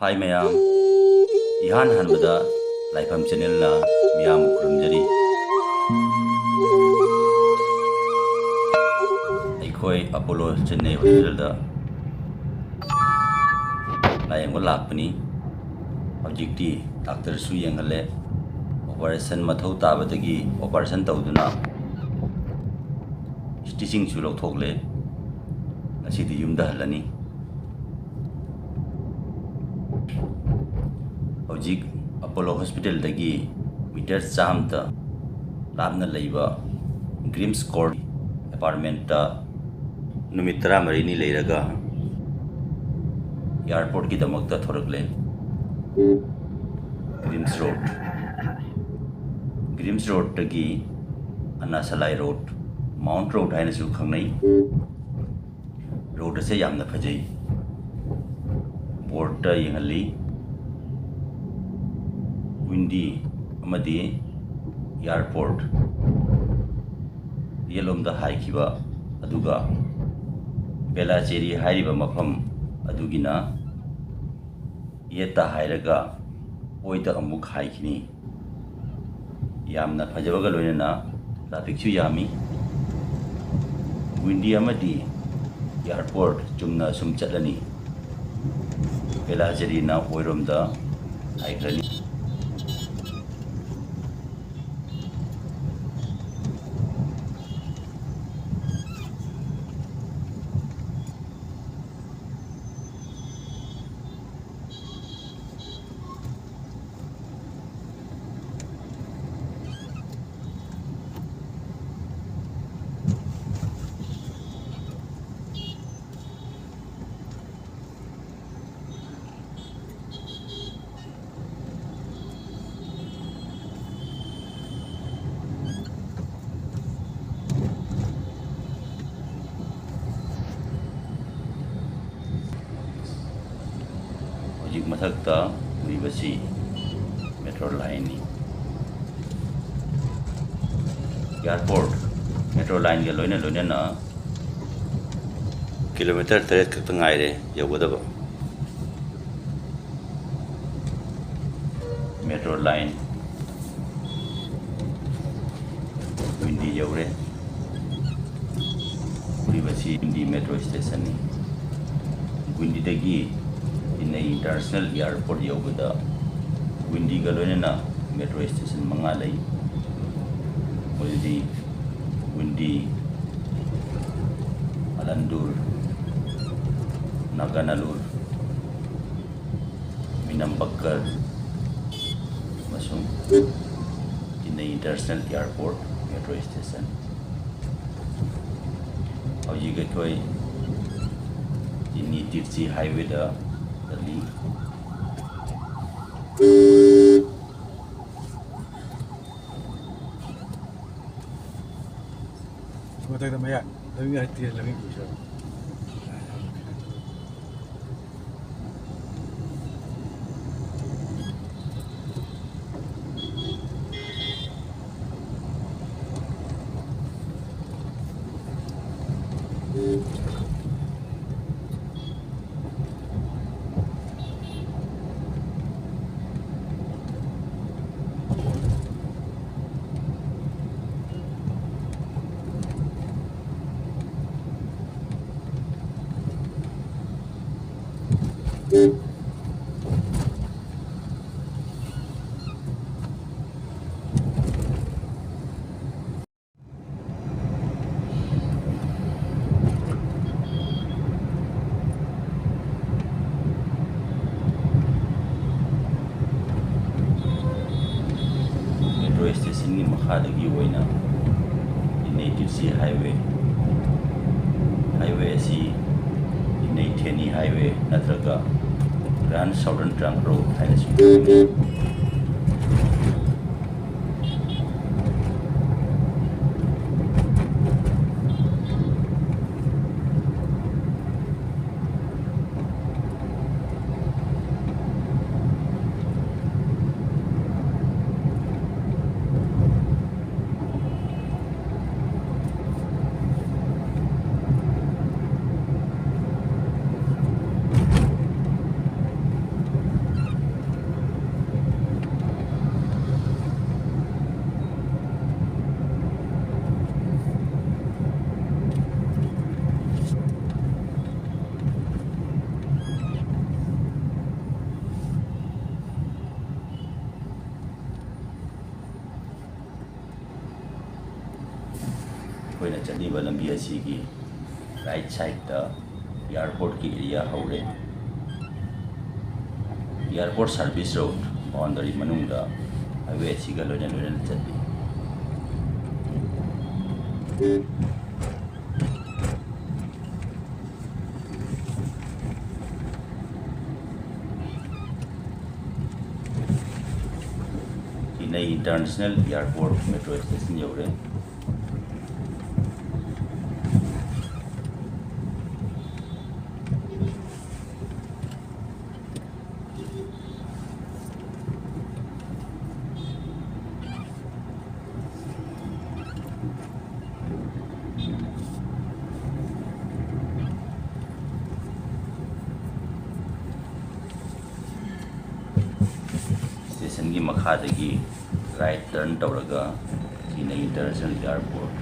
Hi Mayam, Ihan Hanbada, Laifam Channel na Miyam Kuramjari. Aikhoi Apollo Chennai Hospital da layengba lakpani. Hojikti Doctor Su yengale operation mathau tabadagi operation touduna stitching su lokthokle asidi yumda halani. Hojik Apollo Hospital dagi meter chamta labna leiba Grims Court apartment ta numitra marini leiraga airport ki damakta thorakle Grims Road tagi Anasalai Road Mount Road haina su khangnai road ase yamna phajai board ta yengali windy amadi airport yelomda haikiba aduga belacheri hairiba mafam adugina yeta hairaga oida amuk haikini yamna phajabaga loinana traffic chu yami windy amadi airport chumna sum chatlani belacheri na oiromda haikrani Hojik mathakta uribasi metro line ni airport metro line ga loina na kilometer 3 khak tangai re yaugadaba metro line windy yaure uribasi Windy metro station ni windy dagi in international airport yauda windy ga loina metro station mangalai Muldi windy Alandur Naganalur Minambakkar masung in the international airport metro station Aigi Ojha in the highway da Delhi Kota Maya, lebih hati lebih bisa. Metro station ni makhadagi oina native sea highway asi Theni highway natraga Grand Southern Trunk Road haina su ꯑꯩꯈꯣꯏꯅ ꯆꯠꯂꯤꯕ ꯂꯝꯕꯤ ꯑꯁꯤꯒꯤ right ꯁꯥꯏꯗꯇ ꯏꯌꯥꯔꯄꯣꯔꯠꯀꯤ area ꯍꯧꯔꯦ airport service road boundary ꯃꯅꯨꯡꯗ highway असीगा लोइना चली नई इंटरनेशनल एयरपोर्ट मेट्रो स्टेशन यौरे स्टेशन की मखादगी राइट टर्न तौरगा चेन्नई इंटरनेशनल एयरपोर्ट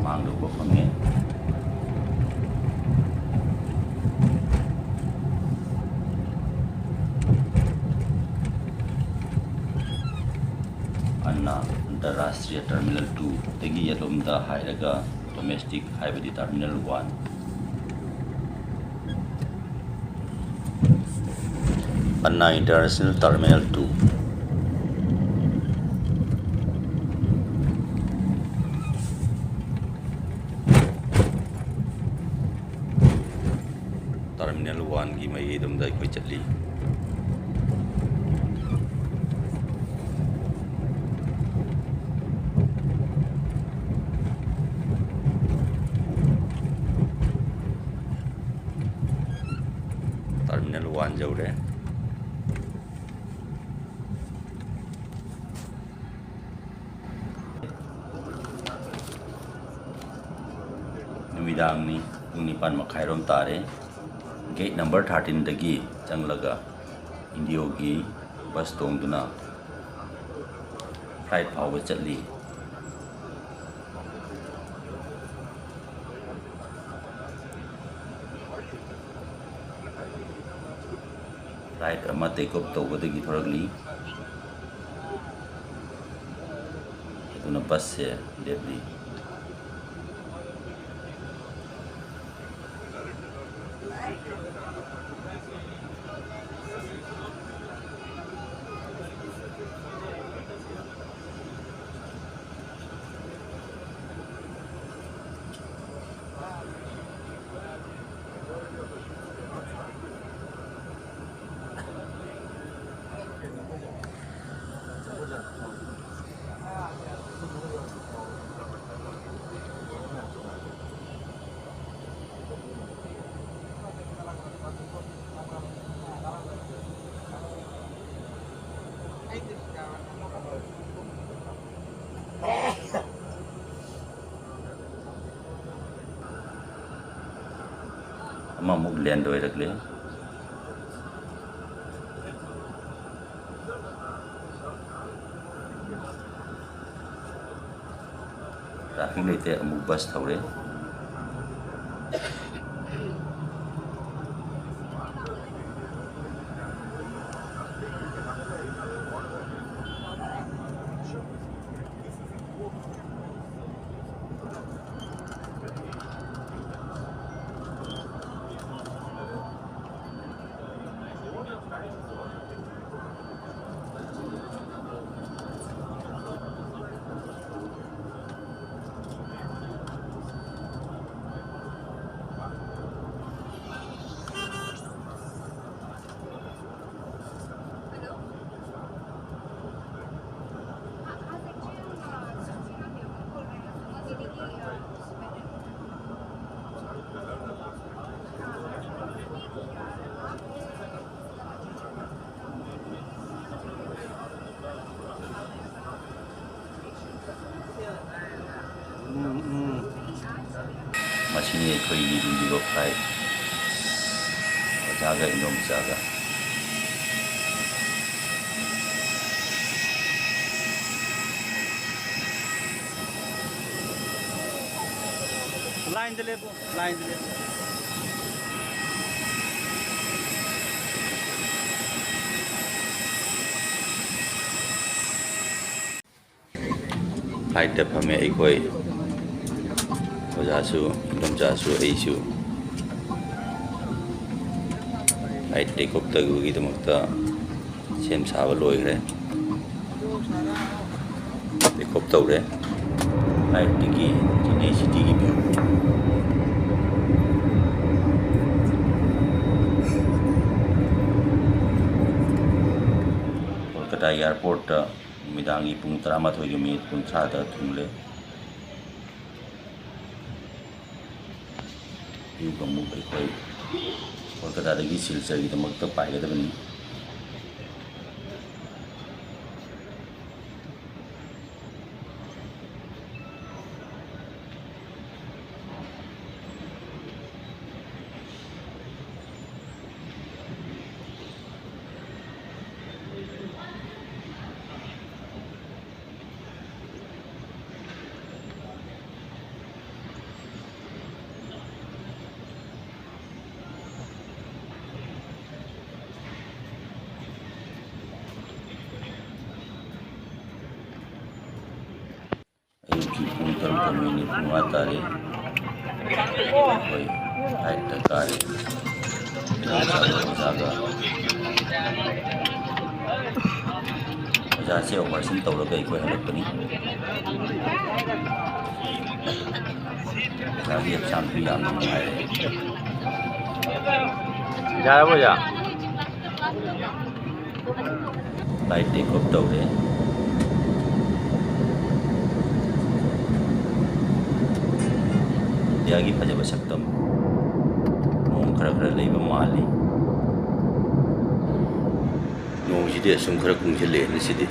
मांगलोको फंगे अन्ना अंतरराष्ट्रीय टर्मिनल 2 तगी यलोमदा हाइरगा domestic highway terminal 1 Anna international terminal 2 terminal 1 की मई दुमदा कोई चली टर्मिनल 1 जौरे नुमिदांगनी पुंग 9 मखाइरोम तारे गेट नंबर 13 दगी चंगलगा इंडिगो की बस तोंगदुना फ्लाइट फाउबा चली फ्लाइट अमा टेक ऑफ तौबदगी थोरगली अदुना बस से लेबली अमुक लैंड होइरकले ट्रैफिक लेते अमुक बस थौरे मशीनी aikhoi Indigo flight Ojhagi inom jaga line dele flight da phame aikhoi ojasu indomjasu aisu flight take off tagugi damakta sem saba loigre take off tawre flight tigi Chennai city gi view Kolkata airport midangi pung 13:30 da thungle yu kamu aikhoi Kolkata dagi Silchar gi damakta paigadabani pung 3:30 punga tare aikhoi flight da kare Ojhaga Ojha se operation tawraga aikhoi halakpani Ojhagi hakchang pi yamna nungaire yarabo ja flight take off tawre Ojhagi fajaba saktam nong khara leiba mali nong sidi asum khara kungchile ni sidi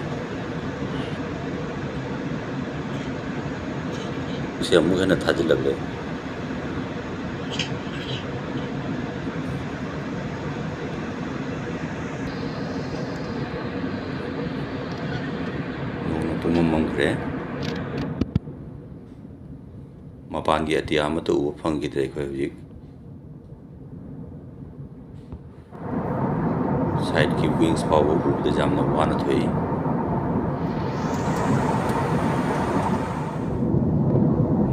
se amu khana thajilable nong tumam mangre mapangi atiya amata uba phangidre aikhoi hojik side ki wings power ubda jamna wana thoi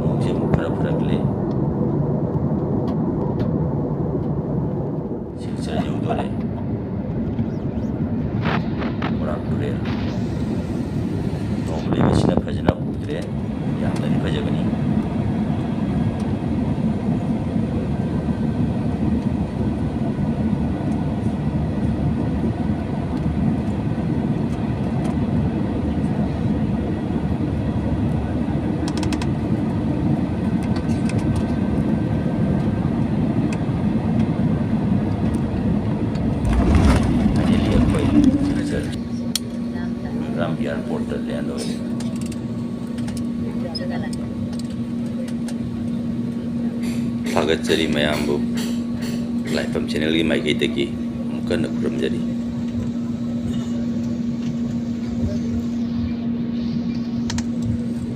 nongse mukhara pharagle Silchar jodore pairaktuna nomle bisina phajana udre yamna ni phajabani airport da land hoye Phagatchari mayambu Laifam channel gi maikei tagi mukana kuramjari